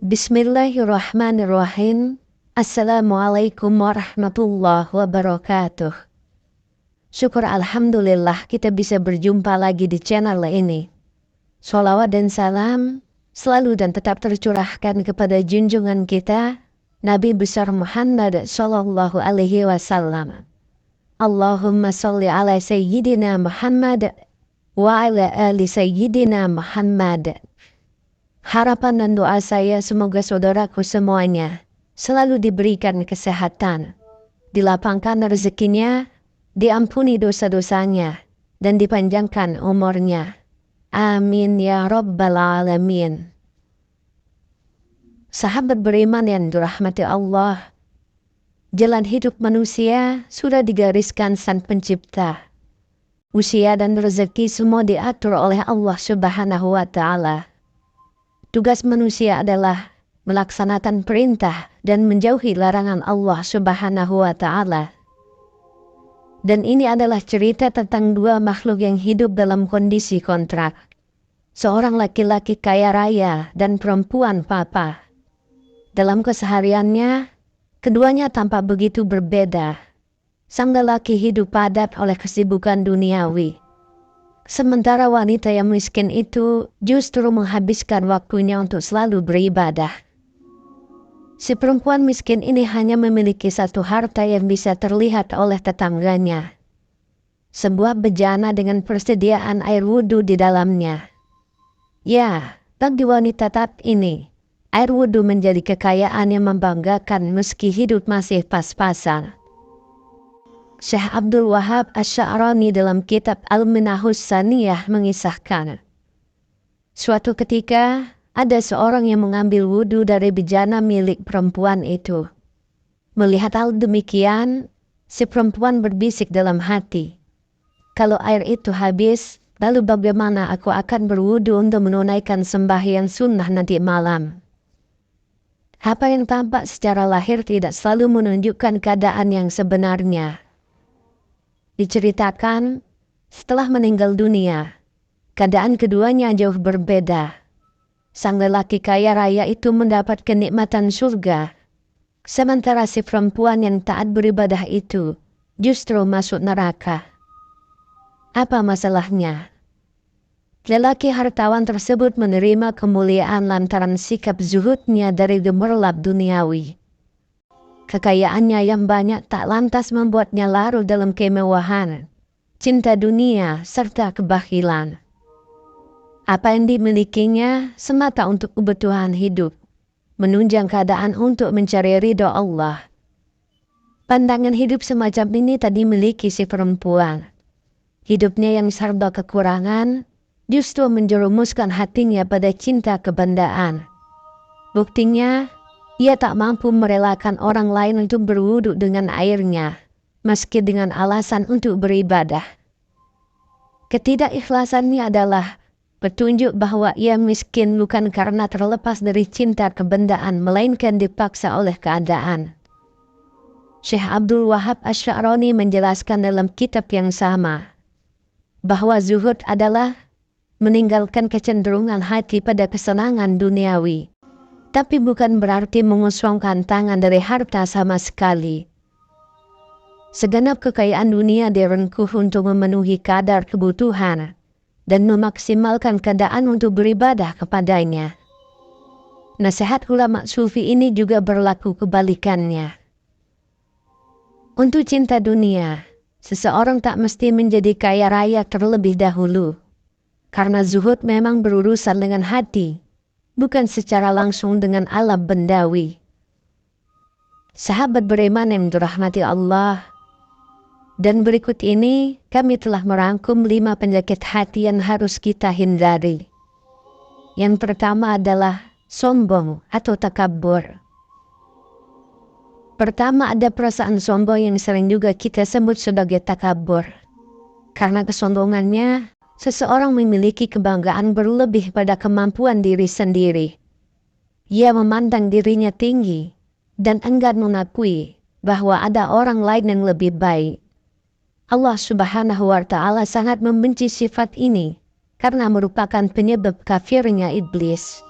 Bismillahirrahmanirrahim. Assalamualaikum warahmatullahi wabarakatuh. Syukur alhamdulillah kita bisa berjumpa lagi di channel ini. Sholawat dan salam selalu dan tetap tercurahkan kepada junjungan kita Nabi besar Muhammad sallallahu alaihi wasallam. Allahumma sholli ala sayyidina Muhammad wa ala ali sayyidina Muhammad. Harapan dan doa saya semoga saudaraku semuanya selalu diberikan kesehatan, dilapangkan rezekinya, diampuni dosa-dosanya, dan dipanjangkan umurnya. Amin ya rabbal alamin. Sahabat beriman yang dirahmati Allah, jalan hidup manusia sudah digariskan Sang Pencipta. Usia dan rezeki semua diatur oleh Allah Subhanahu wa Ta'ala. Tugas manusia adalah melaksanakan perintah dan menjauhi larangan Allah Subhanahu wa Ta'ala. Dan ini adalah cerita tentang dua makhluk yang hidup dalam kondisi kontrak. Seorang laki-laki kaya raya dan perempuan papa. Dalam kesehariannya, keduanya tampak begitu berbeda. Sang lelaki hidup padat oleh kesibukan duniawi. Sementara wanita yang miskin itu justru menghabiskan waktunya untuk selalu beribadah. Si perempuan miskin ini hanya memiliki satu harta yang bisa terlihat oleh tetangganya. Sebuah bejana dengan persediaan air wudhu di dalamnya. Ya, bagi wanita tat ini, air wudhu menjadi kekayaan yang membanggakan meski hidup masih pas-pasan. Syekh Abdul Wahab Asy-Sya'rani dalam kitab Al-Minahus Saniyah mengisahkan, suatu ketika ada seorang yang mengambil wudhu dari bejana milik perempuan itu. Melihat hal demikian, si perempuan berbisik dalam hati, kalau air itu habis, lalu bagaimana aku akan berwudhu untuk menunaikan sembahyang sunnah nanti malam? Apa yang tampak secara lahir tidak selalu menunjukkan keadaan yang sebenarnya. Diceritakan, setelah meninggal dunia, keadaan keduanya jauh berbeda. Sang lelaki kaya raya itu mendapat kenikmatan surga, sementara si perempuan yang taat beribadah itu justru masuk neraka. Apa masalahnya? Lelaki hartawan tersebut menerima kemuliaan lantaran sikap zuhudnya dari gemerlap duniawi. Kekayaannya yang banyak tak lantas membuatnya larut dalam kemewahan, cinta dunia, serta kebakhilan. Apa yang dimilikinya semata untuk kebutuhan hidup, menunjang keadaan untuk mencari ridho Allah. Pandangan hidup semacam ini tak dimiliki si perempuan. Hidupnya yang serba kekurangan justru menjerumuskan hatinya pada cinta kebendaan. Buktinya, ia tak mampu merelakan orang lain untuk berwudu dengan airnya, meski dengan alasan untuk beribadah. Ketidakikhlasannya adalah petunjuk bahwa ia miskin bukan karena terlepas dari cinta kebendaan, melainkan dipaksa oleh keadaan. Syekh Abdul Wahab Asy-Sya'rani menjelaskan dalam kitab yang sama, bahwa zuhud adalah meninggalkan kecenderungan hati pada kesenangan duniawi. Tapi bukan berarti mengosongkan tangan dari harta sama sekali. Segenap kekayaan dunia direngkuh untuk memenuhi kadar kebutuhan dan memaksimalkan keadaan untuk beribadah kepadanya. Nasihat ulama sufi ini juga berlaku kebalikannya. Untuk cinta dunia, seseorang tak mesti menjadi kaya raya terlebih dahulu. Karena zuhud memang berurusan dengan hati, bukan secara langsung dengan alam bendawi. Sahabat beriman yang dirahmati Allah, dan berikut ini kami telah merangkum 5 penyakit hati yang harus kita hindari. Yang pertama adalah sombong atau takabur. Pertama ada perasaan sombong yang sering juga kita sebut sebagai takabur. Karena kesombongannya Seseorang memiliki kebanggaan berlebih pada kemampuan diri sendiri. Ia memandang dirinya tinggi dan enggan mengakui bahwa ada orang lain yang lebih baik. Allah Subhanahu wa Ta'ala sangat membenci sifat ini karena merupakan penyebab kafirnya iblis.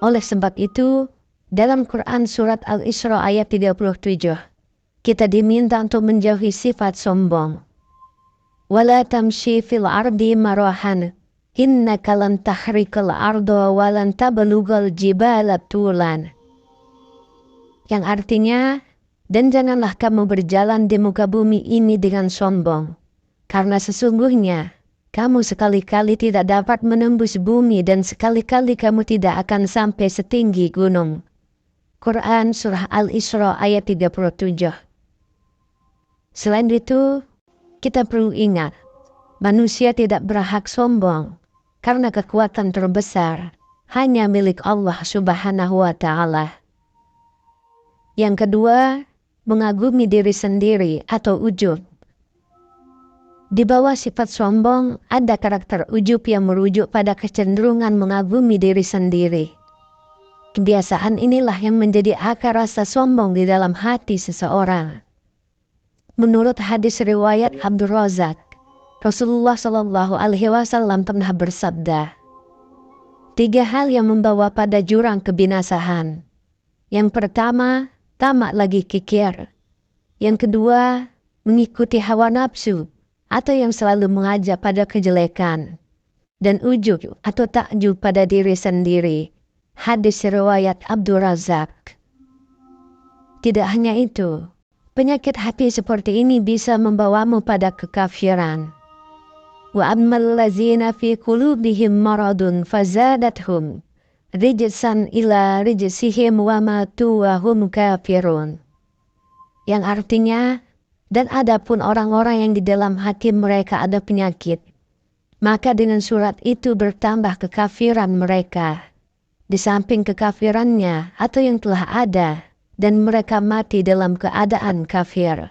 Oleh sebab itu, dalam Quran surat Al-Isra ayat 37, kita diminta untuk menjauhi sifat sombong. Wala tamshi fil ardi marahan, innaka lan tahrikal arda wa lan tablughal jibala tulan. Yang artinya, dan janganlah kamu berjalan di muka bumi ini dengan sombong, karena sesungguhnya kamu sekali-kali tidak dapat menembus bumi dan sekali-kali kamu tidak akan sampai setinggi gunung. Quran Surah Al-Isra ayat 37. Selain itu, kita perlu ingat, manusia tidak berhak sombong, karena kekuatan terbesar hanya milik Allah Subhanahu wa Ta'ala. Yang kedua, mengagumi diri sendiri atau ujub. Di bawah sifat sombong, ada karakter ujub yang merujuk pada kecenderungan mengagumi diri sendiri. Kebiasaan inilah yang menjadi akar rasa sombong di dalam hati seseorang. Menurut hadis riwayat Abdul Razak, Rasulullah Shallallahu Alaihi Wasallam pernah bersabda, 3 hal yang membawa pada jurang kebinasaan. Yang pertama, tamak lagi kikir. Yang kedua, mengikuti hawa nafsu atau yang selalu mengajak pada kejelekan. Dan ujub atau takjub pada diri sendiri. Hadis riwayat Abdul Razak. Tidak hanya itu, penyakit hati seperti ini bisa membawamu pada kekafiran. Wa ammal ladzina fi qulubihim maradun fazadathum rijsan ila rijsihim wa matu wa hum kafirun. Yang artinya, dan adapun orang-orang yang di dalam hati mereka ada penyakit, maka dengan surat itu bertambah kekafiran mereka, di samping kekafirannya atau yang telah ada, dan mereka mati dalam keadaan kafir.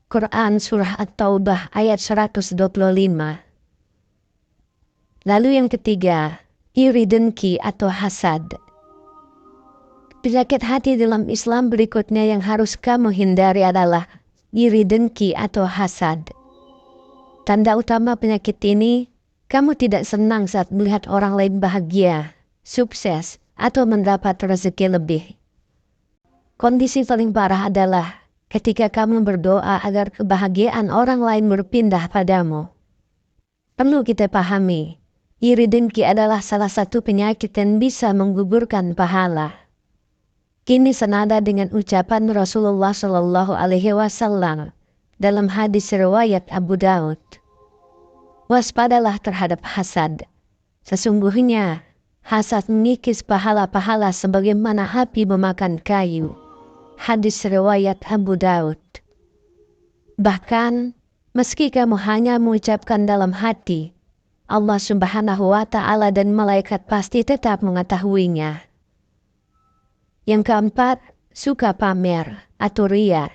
Quran Surah At-Taubah ayat 125. Lalu yang ketiga, iri dengki atau hasad. Penyakit hati dalam Islam berikutnya yang harus kamu hindari adalah iri dengki atau hasad. Tanda utama penyakit ini, kamu tidak senang saat melihat orang lain bahagia, sukses, atau mendapat rezeki lebih. Kondisi paling parah adalah ketika kamu berdoa agar kebahagiaan orang lain berpindah padamu. Perlu kita pahami, iri dengki adalah salah satu penyakit yang bisa menggugurkan pahala. Kini senada dengan ucapan Rasulullah Shallallahu Alaihi Wasallam dalam hadis riwayat Abu Daud. Waspadalah terhadap hasad. Sesungguhnya, hasad mengikis pahala-pahala sebagaimana api memakan kayu. Hadis riwayat Abu Daud. Bahkan, meski kamu hanya mengucapkan dalam hati, Allah Subhanahu wa Ta'ala dan malaikat pasti tetap mengetahuinya. Yang keempat, suka pamer atau riya.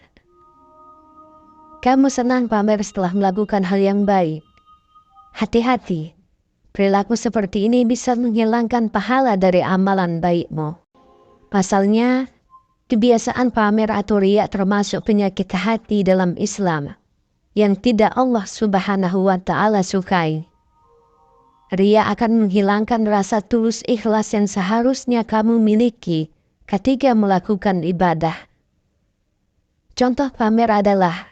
Kamu senang pamer setelah melakukan hal yang baik. Hati-hati, perilaku seperti ini bisa menghilangkan pahala dari amalan baikmu. Pasalnya, kebiasaan pamer atau riya termasuk penyakit hati dalam Islam yang tidak Allah Subhanahu wa Ta'ala sukai. Riya akan menghilangkan rasa tulus ikhlas yang seharusnya kamu miliki ketika melakukan ibadah. Contoh pamer adalah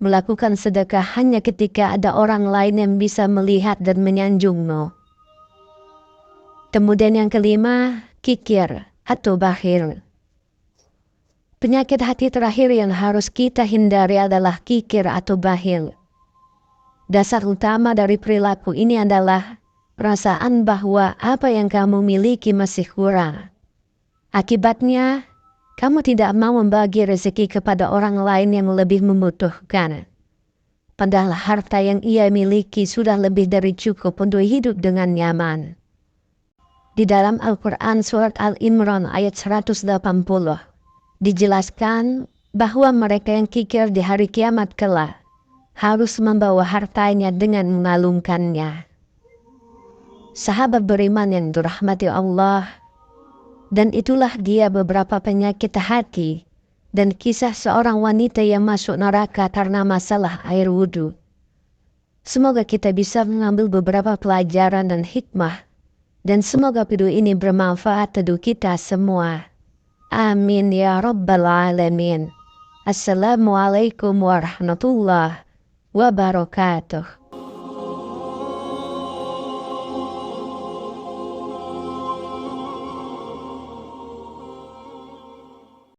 melakukan sedekah hanya ketika ada orang lain yang bisa melihat dan menyanjungmu. Kemudian yang kelima, kikir atau bakhil. Penyakit hati terakhir yang harus kita hindari adalah kikir atau bakhil. Dasar utama dari perilaku ini adalah perasaan bahwa apa yang kamu miliki masih kurang. Akibatnya, kamu tidak mau membagi rezeki kepada orang lain yang lebih membutuhkan. Padahal harta yang ia miliki sudah lebih dari cukup untuk hidup dengan nyaman. Di dalam Al-Quran Surat Al-Imran ayat 180, dijelaskan bahwa mereka yang kikir di hari kiamat kelak harus membawa hartanya dengan mengalungkannya. Sahabat beriman yang dirahmati Allah, dan itulah dia beberapa penyakit hati dan kisah seorang wanita yang masuk neraka karena masalah air wudhu. Semoga kita bisa mengambil beberapa pelajaran dan hikmah, dan semoga video ini bermanfaat untuk kita semua. Amin ya rabbal alamin. Assalamualaikum warahmatullahi wabarakatuh.